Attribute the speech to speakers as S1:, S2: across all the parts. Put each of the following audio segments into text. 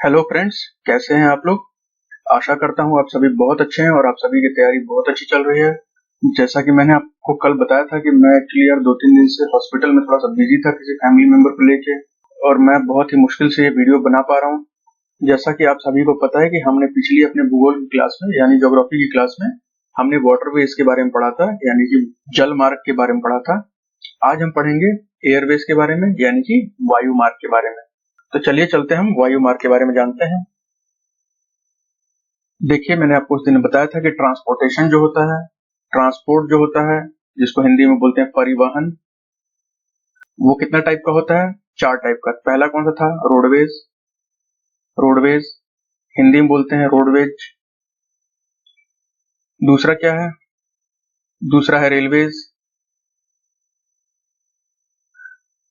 S1: Hello friends, कैसे हैं आप लोग। आशा करता हूँ आप सभी बहुत अच्छे हैं और आप सभी की तैयारी बहुत अच्छी चल रही है। जैसा कि मैंने आपको कल बताया था कि मैं एक्चुअली यार 2-3 दिन से हॉस्पिटल में थोड़ा सा बिजी था किसी फैमिली मेंबर को लेके, और मैं बहुत ही मुश्किल से ये वीडियो बना पा रहा हूँ। जैसा कि आप सभी को पता है कि हमने पिछली अपने भूगोल की क्लास में यानी ज्योग्राफी की क्लास में हमने वाटरवेज के बारे में पढ़ा था, यानी कि जल मार्ग के बारे में पढ़ा था। आज हम पढ़ेंगे एयरवेज के बारे में यानी कि वायु मार्ग के बारे में। तो चलिए चलते हैं, हम वायु मार्ग के बारे में जानते हैं। देखिए, मैंने आपको उस दिन बताया था कि ट्रांसपोर्टेशन जो होता है, ट्रांसपोर्ट जो होता है, जिसको हिंदी में बोलते हैं परिवहन, वो कितना टाइप का होता है? 4 टाइप का। पहला कौन सा था? रोडवेज। रोडवेज हिंदी में बोलते हैं रोडवेज। दूसरा क्या है? दूसरा है रेलवेज,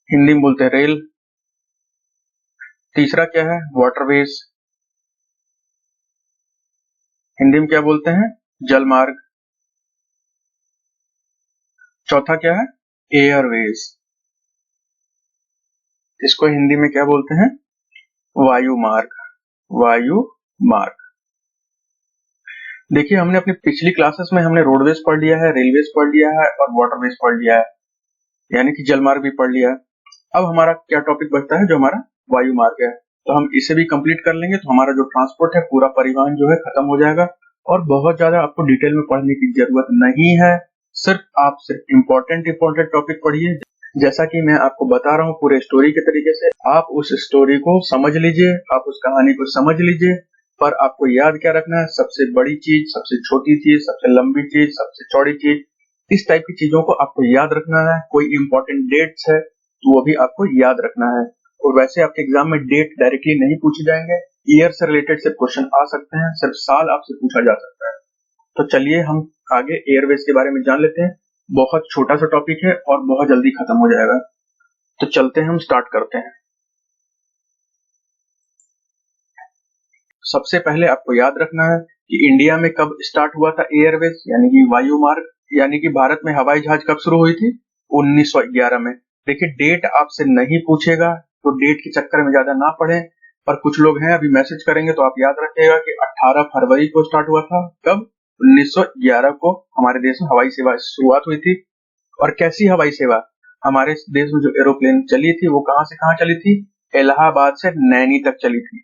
S1: हिंदी में बोलते हैं रेल। तीसरा क्या है? वाटरवेज, हिंदी में क्या बोलते हैं? जल मार्ग। चौथा क्या है? एयरवेज, इसको हिंदी में क्या बोलते हैं? वायु मार्ग। वायु मार्ग। देखिए, हमने अपनी पिछली क्लासेस में हमने रोडवेज पढ़ लिया है, रेलवेज पढ़ लिया है और वाटरवेज पढ़ लिया है, यानी कि जलमार्ग भी पढ़ लिया है। अब हमारा क्या टॉपिक बचता है? जो हमारा वायु मार्ग है। तो हम इसे भी कंप्लीट कर लेंगे तो हमारा जो ट्रांसपोर्ट है, पूरा परिवहन जो है खत्म हो जाएगा और बहुत ज्यादा आपको डिटेल में पढ़ने की जरूरत नहीं है। आप सिर्फ इम्पोर्टेंट टॉपिक पढ़िए। जैसा कि मैं आपको बता रहा हूँ पूरे स्टोरी के तरीके से, आप उस स्टोरी को समझ लीजिए, आप उस कहानी को समझ लीजिए। पर आपको याद क्या रखना है? सबसे बड़ी चीज, सबसे छोटी चीज, सबसे लंबी चीज, सबसे चौड़ी चीज, इस टाइप की चीजों को आपको याद रखना है। कोई इंपॉर्टेंट डेट्स है तो वो भी आपको याद रखना है। और वैसे आपके एग्जाम में डेट डायरेक्टली नहीं पूछे जाएंगे, ईयर से रिलेटेड सिर्फ क्वेश्चन आ सकते हैं, सिर्फ साल आपसे पूछा जा सकता है। तो चलिए हम आगे एयरवेज के बारे में जान लेते हैं। बहुत छोटा सा टॉपिक है और बहुत जल्दी खत्म हो जाएगा। तो चलते हैं, हम स्टार्ट करते हैं। सबसे पहले आपको याद रखना है कि इंडिया में कब स्टार्ट हुआ था एयरवेज यानी कि वायु मार्ग, यानी कि भारत में हवाई जहाज कब शुरू हुई थी? 1911 में। देखिए, डेट आपसे नहीं पूछेगा तो डेट के चक्कर में ज्यादा ना पड़े। पर कुछ लोग हैं, अभी मैसेज करेंगे तो आप याद रखिएगा कि 18 फरवरी को स्टार्ट हुआ था। कब? 1911 को हमारे देश में हवाई सेवा शुरुआत हुई थी। और कैसी हवाई सेवा? हमारे देश में जो एरोप्लेन चली थी वो कहां से कहां चली थी? इलाहाबाद से नैनी तक चली थी।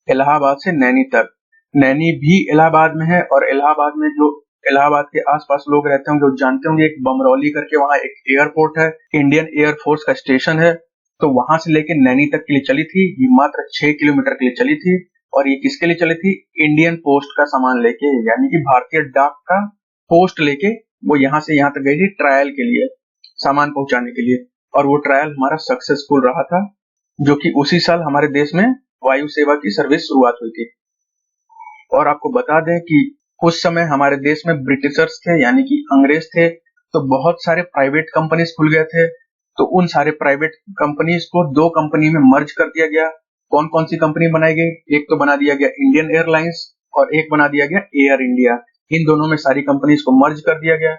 S1: इलाहाबाद से नैनी तक। नैनी भी इलाहाबाद में है और इलाहाबाद में जो इलाहाबाद के आसपास लोग रहते होंगे वो जानते होंगे, एक बमरौली करके वहां एक एयरपोर्ट है, इंडियन एयरफोर्स का स्टेशन है। तो वहां से लेके नैनी तक के लिए चली थी। ये मात्र 6 किलोमीटर के लिए चली थी। और ये किसके लिए चली थी? इंडियन पोस्ट का सामान लेके, यानी कि भारतीय डाक का पोस्ट लेके वो यहाँ से यहाँ तक गई थी ट्रायल के लिए, सामान पहुंचाने के लिए। और वो ट्रायल हमारा सक्सेसफुल रहा था, जो कि उसी साल हमारे देश में वायु सेवा की सर्विस शुरुआत हुई थी। और आपको बता दें कि उस समय हमारे देश में ब्रिटिशर्स थे, यानी कि अंग्रेज थे। तो बहुत सारे प्राइवेट कंपनीज खुल गए थे। तो उन सारे प्राइवेट कंपनीज को 2 कंपनी में मर्ज कर दिया गया। कौन कौन सी कंपनी बनाई गई? एक तो बना दिया गया इंडियन एयरलाइंस और एक बना दिया गया एयर इंडिया। इन दोनों में सारी कंपनीज को मर्ज कर दिया गया।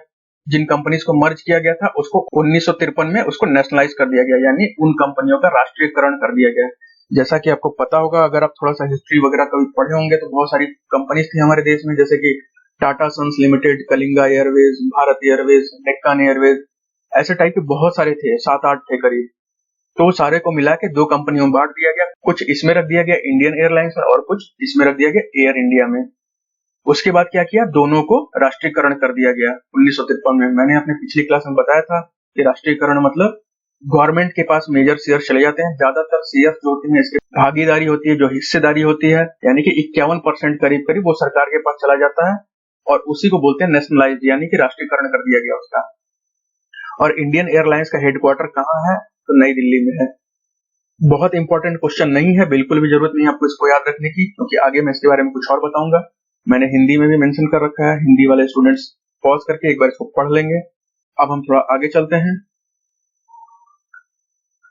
S1: जिन कंपनीज को मर्ज किया गया था उसको 1953 में उसको नेशनलाइज कर दिया गया, यानी उन कंपनियों का राष्ट्रीयकरण कर दिया गया। जैसा कि आपको पता होगा, अगर आप थोड़ा सा हिस्ट्री वगैरह कभी पढ़े होंगे, तो बहुत सारी कंपनीज थी हमारे देश में, जैसे कि Tata sons limited, Kalinga airways, Bharat airways, Deccan airways, ऐसे टाइप के बहुत सारे थे, 7-8 थे करीब। तो सारे को मिला के 2 कंपनियों में बांट दिया गया। कुछ इसमें रख दिया गया इंडियन एयरलाइंस में और कुछ इसमें रख दिया गया एयर इंडिया में। उसके बाद क्या किया? दोनों को राष्ट्रीयकरण कर दिया गया 1953 में। मैंने अपने पिछली क्लास में बताया था कि राष्ट्रीयकरण मतलब गवर्नमेंट के पास मेजर शेयर चले जाते हैं। ज्यादातर शेयर जो होते हैं, इसकी भागीदारी होती है, जो हिस्सेदारी होती है, यानी कि 51% करीब करीब वो सरकार के पास चला जाता है। और उसी को बोलते हैं नेशनलाइज, यानी कि राष्ट्रीयकरण कर दिया गया उसका। और इंडियन एयरलाइंस का हेडक्वार्टर कहाँ है? तो नई दिल्ली में है। बहुत इंपॉर्टेंट क्वेश्चन नहीं है, बिल्कुल भी जरूरत नहीं है आपको इसको याद रखने की, क्योंकि आगे मैं इसके बारे में कुछ और बताऊंगा। मैंने हिंदी में भी मेंशन कर रखा है, हिंदी वाले स्टूडेंट्स पॉज करके एक बार इसको पढ़ लेंगे। अब हम थोड़ा आगे चलते हैं।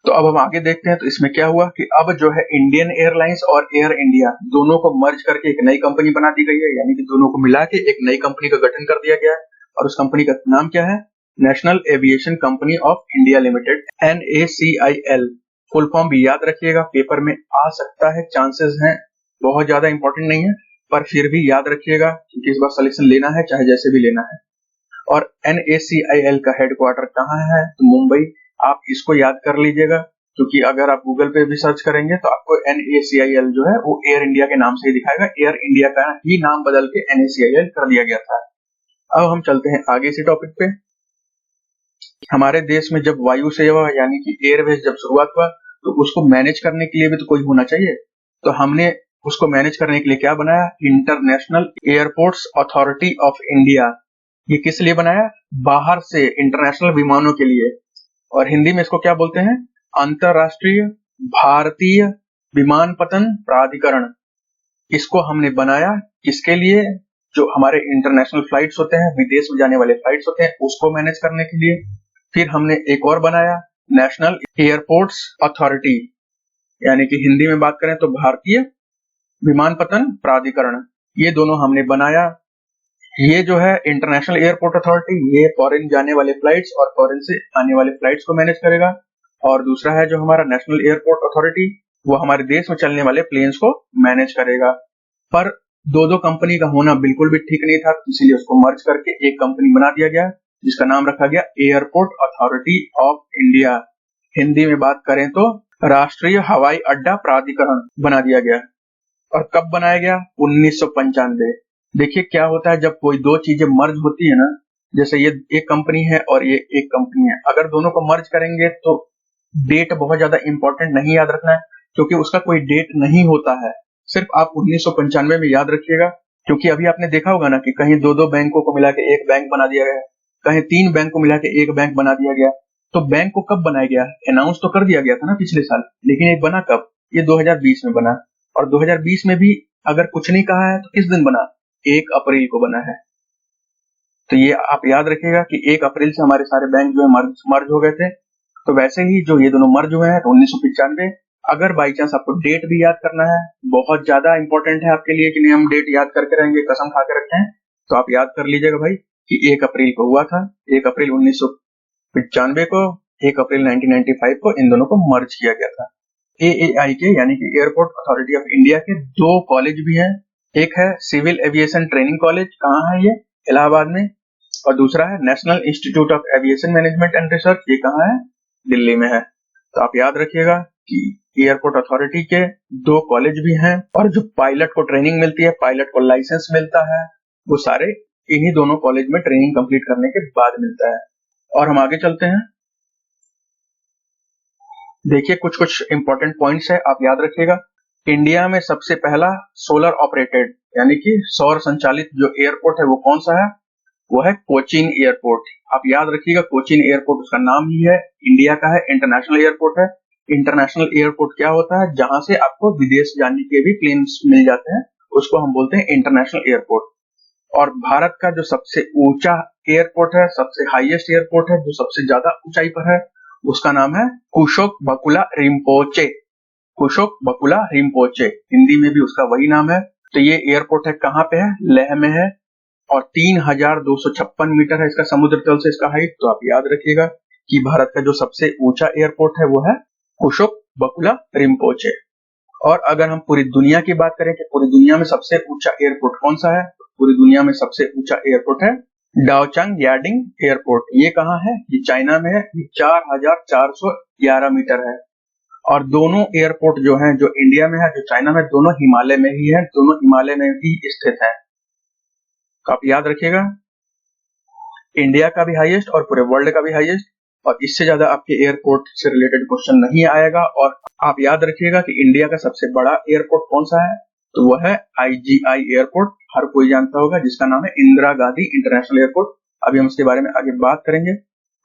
S1: तो अब हम आगे देखते हैं। तो इसमें क्या हुआ कि अब जो है इंडियन एयरलाइंस और एयर इंडिया दोनों को मर्ज करके एक नई कंपनी बना दी गई है, यानी कि दोनों को मिला के एक नई कंपनी का गठन कर दिया गया है। और उस कंपनी का नाम क्या है? National aviation company of India limited, NACIL। Full form भी याद रखिएगा, पेपर में आ सकता है, चांसेस हैं, बहुत ज्यादा इंपॉर्टेंट नहीं है, पर फिर भी याद रखिएगा क्योंकि इस बार सिलेक्शन लेना है चाहे जैसे भी लेना है। और NACIL का हेडक्वार्टर कहाँ है? तो मुंबई। आप इसको याद कर लीजिएगा क्योंकि अगर आप गूगल पे भी सर्च करेंगे तो आपको NACIL जो है वो एयर इंडिया के नाम से ही दिखाएगा। एयर इंडिया का ही नाम बदल के NACIL कर दिया गया था। अब हम चलते हैं आगे इसी टॉपिक पे। हमारे देश में जब वायु सेवा यानी कि एयरवेज जब शुरुआत हुआ तो उसको मैनेज करने के लिए भी तो कोई होना चाहिए, तो हमने उसको मैनेज करने के लिए क्या बनाया? International airports authority of India. ये किस लिए बनाया? बाहर से इंटरनेशनल विमानों के लिए, और हिंदी में इसको क्या बोलते हैं? अंतरराष्ट्रीय भारतीय विमानपत्तन प्राधिकरण। इसको हमने बनाया किसके लिए? जो हमारे इंटरनेशनल फ्लाइट्स होते हैं, विदेश में जाने वाले फ्लाइट्स होते हैं, उसको मैनेज करने के लिए। फिर हमने एक और बनाया नेशनल एयरपोर्ट्स अथॉरिटी, यानी कि हिंदी में बात करें तो भारतीय विमानपत्तन प्राधिकरण। ये दोनों हमने बनाया। ये जो है इंटरनेशनल एयरपोर्ट अथॉरिटी, ये फॉरेन जाने वाले फ्लाइट्स और फॉरेन से आने वाले फ्लाइट्स को मैनेज करेगा, और दूसरा है जो हमारा नेशनल एयरपोर्ट अथॉरिटी, वो हमारे देश में चलने वाले प्लेन्स को मैनेज करेगा। पर दो दो कंपनी का होना बिल्कुल भी ठीक नहीं था, इसीलिए उसको मर्ज करके एक कंपनी बना दिया गया जिसका नाम रखा गया airport authority of India. Hindi में बात करें तो राष्ट्रीय हवाई अड्डा प्राधिकरण बना दिया गया। और कब बनाया गया? 1995। देखिए क्या होता है जब कोई दो चीजें मर्ज होती है ना, जैसे ये एक कंपनी है और ये एक कंपनी है, अगर दोनों को मर्ज करेंगे तो डेट बहुत ज्यादा इंपॉर्टेंट नहीं याद रखना है क्योंकि उसका कोई डेट नहीं होता है, सिर्फ आप 1995 में याद रखिएगा। क्योंकि अभी आपने देखा होगा ना कि कहीं दो दो बैंकों को मिला के एक बैंक बना दिया गया, कहीं तीन बैंक को मिला के एक बैंक बना दिया गया। तो बैंक को कब बनाया गया? अनाउंस तो कर दिया गया था ना पिछले साल, लेकिन ये बना कब? ये 2020 में बना, और 2020 में भी अगर कुछ नहीं कहा है तो किस दिन बना? 1 अप्रैल को बना है। तो ये आप याद रखिएगा कि 1 अप्रैल से हमारे सारे बैंक जो है मर्ज हो गए थे। तो वैसे ही जो ये दोनों मर्ज हुए हैं तो 1995। अगर बाई चांस आपको डेट भी याद करना है, बहुत ज्यादा इंपॉर्टेंट है आपके लिए कि नहीं हम डेट याद करके रहेंगे, कसम खा के रखे हैं, तो आप याद कर लीजिएगा भाई कि 1 अप्रैल को हुआ था। 1 अप्रैल 1995 को, 1 अप्रैल 1995 को इन दोनों को मर्ज किया गया था। AAI के यानी कि एयरपोर्ट अथॉरिटी ऑफ इंडिया के 2 कॉलेज भी हैं। एक है सिविल एविएशन ट्रेनिंग कॉलेज, कहाँ है ये? इलाहाबाद में। और दूसरा है national institute of aviation management and research, ये कहाँ है? दिल्ली में है। तो आप याद रखिएगा कि एयरपोर्ट अथॉरिटी के 2 कॉलेज भी हैं, और जो पायलट को ट्रेनिंग मिलती है, पायलट को लाइसेंस मिलता है, वो सारे इन्हीं दोनों कॉलेज में ट्रेनिंग कंप्लीट करने के बाद मिलता है। और हम आगे चलते हैं। देखिए कुछ कुछ इंपॉर्टेंट पॉइंट्स है, आप याद रखिएगा। इंडिया में सबसे पहला सोलर ऑपरेटेड यानी कि सौर संचालित जो एयरपोर्ट है वो कौन सा है? वो है कोचीन एयरपोर्ट। आप याद रखिएगा कोचीन एयरपोर्ट उसका नाम ही है, इंडिया का है, इंटरनेशनल एयरपोर्ट है। इंटरनेशनल एयरपोर्ट क्या होता है? जहां से आपको विदेश जाने के भी प्लेन्स मिल जाते हैं, उसको हम बोलते हैं इंटरनेशनल एयरपोर्ट। और भारत का जो सबसे ऊंचा एयरपोर्ट है, सबसे हाईएस्ट एयरपोर्ट है, जो सबसे ज्यादा ऊंचाई पर है, उसका नाम है कुशोक बकुला रिम्पोचे। कुशोक बकुला रिम्पोचे, हिंदी में भी उसका वही नाम है। तो ये एयरपोर्ट है, कहाँ पे है? लेह में है, और 3256 मीटर है इसका समुद्र तल से इसका हाइट। तो आप याद रखिएगा कि भारत का जो सबसे ऊंचा एयरपोर्ट है वो है कुशोक बकुला रिम्पोचे। और अगर हम पूरी दुनिया की बात करें कि पूरी दुनिया में सबसे ऊंचा एयरपोर्ट कौन सा है, तो पूरी दुनिया में सबसे ऊंचा एयरपोर्ट है डाओचांग यार्डिंग एयरपोर्ट। ये कहाँ है? ये चाइना में है, ये 4411 मीटर है। और दोनों एयरपोर्ट जो हैं, जो इंडिया में है, जो चाइना में, दोनों हिमालय में ही है, दोनों हिमालय में ही स्थित है। तो आप याद रखिएगा इंडिया का भी हाईएस्ट और पूरे वर्ल्ड का भी हाईएस्ट, और इससे ज्यादा आपके एयरपोर्ट से रिलेटेड क्वेश्चन नहीं आएगा। और आप याद रखिएगा कि इंडिया का सबसे बड़ा एयरपोर्ट कौन सा है, तो वह है IGI एयरपोर्ट, हर कोई जानता होगा, जिसका नाम है इंदिरा गांधी इंटरनेशनल एयरपोर्ट। अभी हम इसके बारे में आगे बात करेंगे।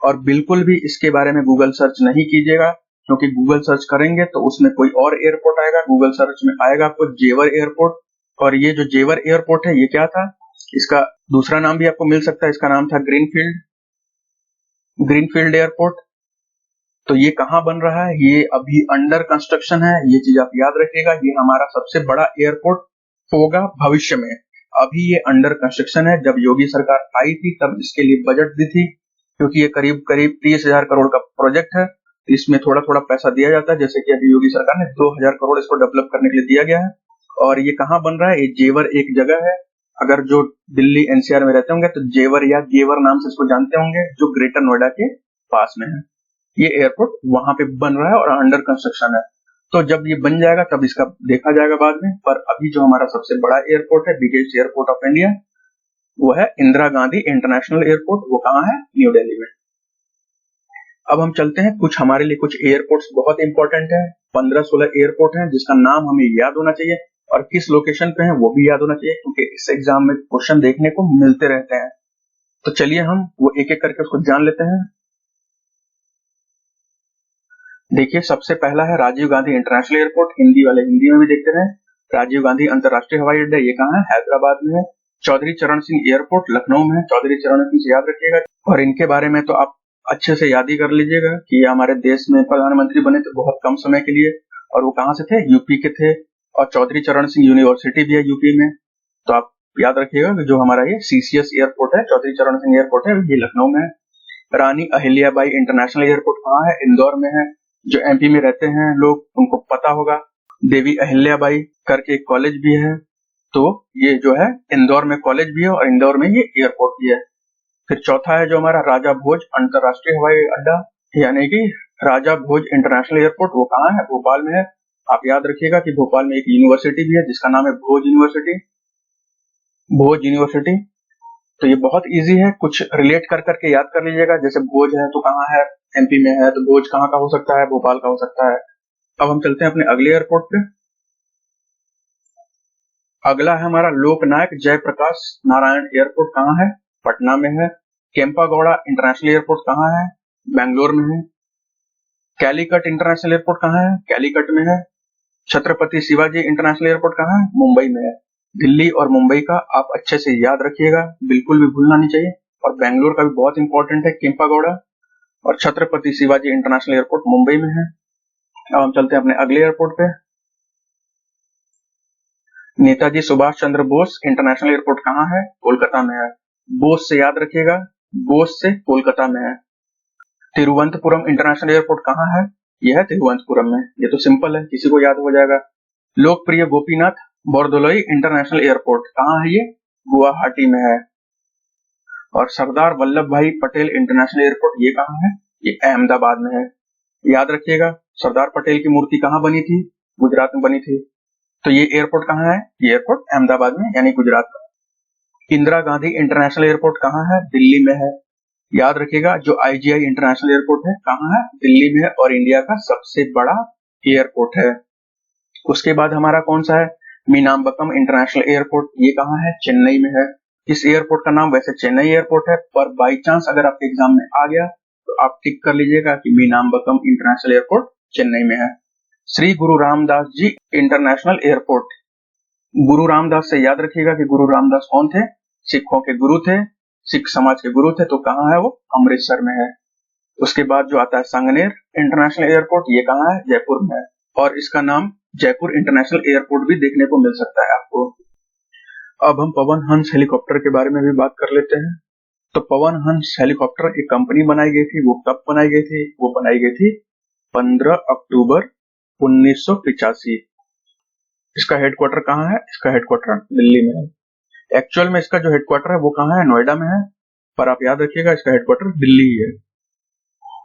S1: और बिल्कुल भी इसके बारे में गूगल सर्च नहीं कीजिएगा, क्योंकि गूगल सर्च करेंगे तो उसमें कोई और एयरपोर्ट आएगा। गूगल सर्च में आएगा आपको जेवर एयरपोर्ट, और ये जो जेवर एयरपोर्ट है ये क्या था? इसका दूसरा नाम भी आपको मिल सकता है, इसका नाम था ग्रीनफील्ड एयरपोर्ट। तो ये कहाँ बन रहा है? ये अभी अंडर कंस्ट्रक्शन है, ये चीज आप याद रखिएगा। ये हमारा सबसे बड़ा एयरपोर्ट होगा भविष्य में, अभी ये अंडर कंस्ट्रक्शन है। जब योगी सरकार आई थी तब इसके लिए बजट दी थी, क्योंकि ये करीब करीब 30,000 करोड़ का प्रोजेक्ट है, इसमें थोड़ा थोड़ा पैसा दिया जाता है, जैसे कि अभी योगी सरकार ने 2000 करोड़ इसको डेवलप करने के लिए दिया गया है। और ये कहाँ बन रहा है? ये जेवर एक जगह है, अगर जो दिल्ली एनसीआर में रहते होंगे तो जेवर या गेवर नाम से इसको जानते होंगे, जो ग्रेटर नोएडा के पास में है। ये एयरपोर्ट वहां पे बन रहा है और अंडर कंस्ट्रक्शन है। तो जब ये बन जाएगा तब इसका देखा जाएगा बाद में। पर अभी जो हमारा सबसे बड़ा एयरपोर्ट है, बिगेस्ट एयरपोर्ट ऑफ इंडिया, वो है इंदिरा गांधी इंटरनेशनल एयरपोर्ट। वो कहाँ है? न्यू दिल्ली में। अब हम चलते हैं कुछ हमारे लिए कुछ एयरपोर्ट्स बहुत इंपॉर्टेंट है। 15-16 एयरपोर्ट है जिसका नाम हमें याद होना चाहिए और किस लोकेशन पे है वो भी याद होना चाहिए, क्योंकि इस एग्जाम में क्वेश्चन देखने को मिलते रहते हैं। तो चलिए हम वो एक एक करके उसको जान लेते हैं। देखिए, सबसे पहला है राजीव गांधी इंटरनेशनल एयरपोर्ट। हिंदी वाले हिंदी में भी देखते रहे। राजीव गांधी अंतरराष्ट्रीय हवाई अड्डा, ये कहाँ है? हैदराबाद में है। चौधरी चरण सिंह एयरपोर्ट लखनऊ में है। चौधरी चरण सिंह से याद रखिएगा। और इनके बारे में तो आप अच्छे से याद ही कर लीजिएगा कि ये हमारे देश में प्रधानमंत्री बने थे बहुत कम समय के लिए, और वो कहाँ से थे? यूपी के थे। और चौधरी चरण सिंह यूनिवर्सिटी भी है यूपी में। तो आप याद रखिएगा कि जो हमारा ये सीसीएस एयरपोर्ट है, चौधरी चरण सिंह एयरपोर्ट है, ये लखनऊ में है। रानी अहिल्याबाई इंटरनेशनल एयरपोर्ट कहाँ है? इंदौर में है। जो एमपी में रहते हैं लोग उनको पता होगा। देवी अहिल्याबाई करके एक कॉलेज भी है। तो ये जो है इंदौर में कॉलेज भी है और इंदौर में ये एयरपोर्ट भी है। फिर चौथा है जो हमारा राजा भोज अंतरराष्ट्रीय हवाई अड्डा, यानी कि राजा भोज इंटरनेशनल एयरपोर्ट। वो कहाँ है? भोपाल में है। आप याद रखिएगा कि भोपाल में एक यूनिवर्सिटी भी है जिसका नाम है भोज यूनिवर्सिटी। भोज यूनिवर्सिटी। तो ये बहुत इजी है, कुछ रिलेट कर करके याद कर लीजिएगा। जैसे भोज है तो कहाँ है? एमपी में है। तो भोज कहाँ का हो सकता है? भोपाल का हो सकता है। अब हम चलते हैं अपने अगले एयरपोर्ट पे। अगला है हमारा लोकनायक जयप्रकाश नारायण एयरपोर्ट। कहाँ है? पटना में है। केम्पागौड़ा इंटरनेशनल एयरपोर्ट कहाँ है? बेंगलोर में है। कैलीकट इंटरनेशनल एयरपोर्ट कहाँ है? कैलीकट में है। छत्रपति शिवाजी इंटरनेशनल एयरपोर्ट कहाँ है? मुंबई में है। दिल्ली और मुंबई का आप अच्छे से याद रखिएगा, बिल्कुल भी भूलना नहीं चाहिए। और बेंगलोर का भी बहुत इंपॉर्टेंट है, केम्पागौड़ा। और छत्रपति शिवाजी इंटरनेशनल एयरपोर्ट मुंबई में है। अब हम चलते हैं अपने अगले एयरपोर्ट पे। नेताजी सुभाष चंद्र बोस इंटरनेशनल एयरपोर्ट कहाँ है? कोलकाता में है। बोस से याद रखिएगा, बोस से कोलकाता में है। तिरुवनंतपुरम इंटरनेशनल एयरपोर्ट कहाँ है? यह है तिरुवनंतपुरम में। ये तो सिंपल है, किसी को याद हो जाएगा। लोकप्रिय गोपीनाथ बोरदोलोई इंटरनेशनल एयरपोर्ट कहाँ है? ये गुवाहाटी में है। और सरदार वल्लभ भाई पटेल इंटरनेशनल एयरपोर्ट ये कहाँ है? ये अहमदाबाद में है। याद रखिएगा, सरदार पटेल की मूर्ति कहाँ बनी थी? गुजरात में बनी थी। तो ये एयरपोर्ट कहाँ है? ये एयरपोर्ट अहमदाबाद में यानी गुजरात में। इंदिरा गांधी इंटरनेशनल एयरपोर्ट कहाँ है? दिल्ली में है। याद रखिएगा, जो आईजीआई इंटरनेशनल एयरपोर्ट है कहाँ है? दिल्ली में है और इंडिया का सबसे बड़ा एयरपोर्ट है। उसके बाद हमारा कौन सा है? मीनाम्बक्कम इंटरनेशनल एयरपोर्ट, ये कहाँ है? चेन्नई में है। इस एयरपोर्ट का नाम वैसे चेन्नई एयरपोर्ट है, पर बाई चांस अगर आपके एग्जाम में आ गया तो आप टिक कर लीजिएगा कि मीनाम्बक्कम इंटरनेशनल एयरपोर्ट चेन्नई में है। श्री गुरु रामदास जी इंटरनेशनल एयरपोर्ट, गुरु रामदास से याद रखिएगा कि गुरु रामदास कौन थे? सिखों के गुरु थे, सिख समाज के गुरु थे। तो कहाँ है वो? अमृतसर में है। उसके बाद जो आता है सांगनेर इंटरनेशनल एयरपोर्ट, ये कहाँ है? जयपुर में है। और इसका नाम जयपुर इंटरनेशनल एयरपोर्ट भी देखने को मिल सकता है आपको। अब हम पवन हंस हेलीकॉप्टर के बारे में भी बात कर लेते हैं। तो पवन हंस हेलीकॉप्टर एक कंपनी बनाई गई थी। वो कब बनाई गई थी? वो बनाई गई थी 15 अक्टूबर 1985। इसका हेडक्वार्टर कहाँ है? इसका हेडक्वार्टर दिल्ली में है। एक्चुअल में इसका जो हेडक्वार्टर है वो कहाँ है? नोएडा में है, पर आप याद रखिएगा इसका हेडक्वार्टर दिल्ली ही है।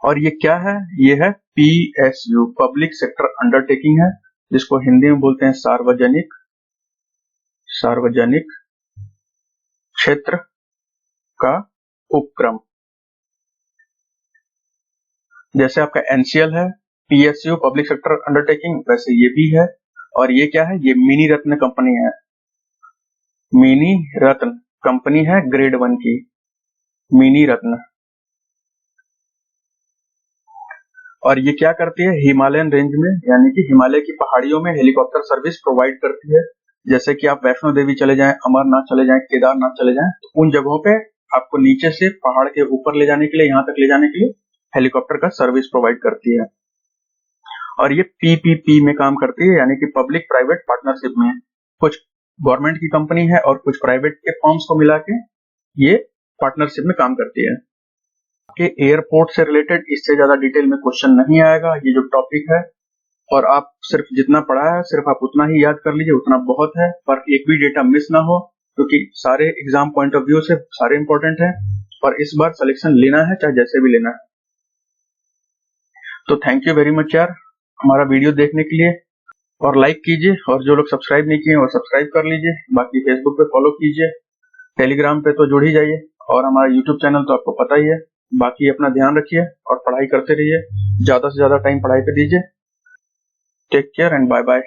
S1: और ये क्या है? ये है पीएसयू, पब्लिक सेक्टर अंडरटेकिंग है, जिसको हिंदी में बोलते हैं सार्वजनिक क्षेत्र का उपक्रम। जैसे आपका एनसीएल है, पीएसयू पब्लिक सेक्टर अंडरटेकिंग, वैसे ये भी है। और ये क्या है? ये मिनी रत्न कंपनी है। मिनी रत्न कंपनी है ग्रेड 1 की, मिनी रत्न। और ये क्या करती है? हिमालयन रेंज में यानी कि हिमालय की पहाड़ियों में हेलीकॉप्टर सर्विस प्रोवाइड करती है। जैसे कि आप वैष्णो देवी चले जाएं, अमरनाथ चले जाएं, केदारनाथ चले जाएं, तो उन जगहों पे आपको नीचे से पहाड़ के ऊपर ले जाने के लिए, यहाँ तक ले जाने के लिए हेलीकॉप्टर का सर्विस प्रोवाइड करती है। और ये पीपीपी में काम करती है, यानी कि पब्लिक प्राइवेट पार्टनरशिप में। कुछ गवर्नमेंट की कंपनी है और कुछ प्राइवेट के फर्म्स को मिला के ये पार्टनरशिप में काम करती है। आपके एयरपोर्ट से रिलेटेड, इससे ज्यादा डिटेल में क्वेश्चन नहीं आएगा। ये जो टॉपिक है, और आप सिर्फ जितना पढ़ा है सिर्फ आप उतना ही याद कर लीजिए, उतना बहुत है। पर एक भी डेटा मिस ना हो, क्योंकि सारे एग्जाम पॉइंट ऑफ व्यू से सारे इंपॉर्टेंट हैं, और इस बार सिलेक्शन लेना है चाहे जैसे भी लेना है। तो थैंक यू वेरी मच यार हमारा वीडियो देखने के लिए, और लाइक कीजिए, और जो लोग सब्सक्राइब नहीं किए वो सब्सक्राइब कर लीजिए। बाकी फेसबुक पे फॉलो कीजिए, टेलीग्राम पे तो जुड़ ही जाइए, और हमारा यूट्यूब चैनल तो आपको पता ही है। बाकी अपना ध्यान रखिए और पढ़ाई करते रहिए, ज्यादा से ज्यादा टाइम पढ़ाई पे दीजिए। Take care and bye bye.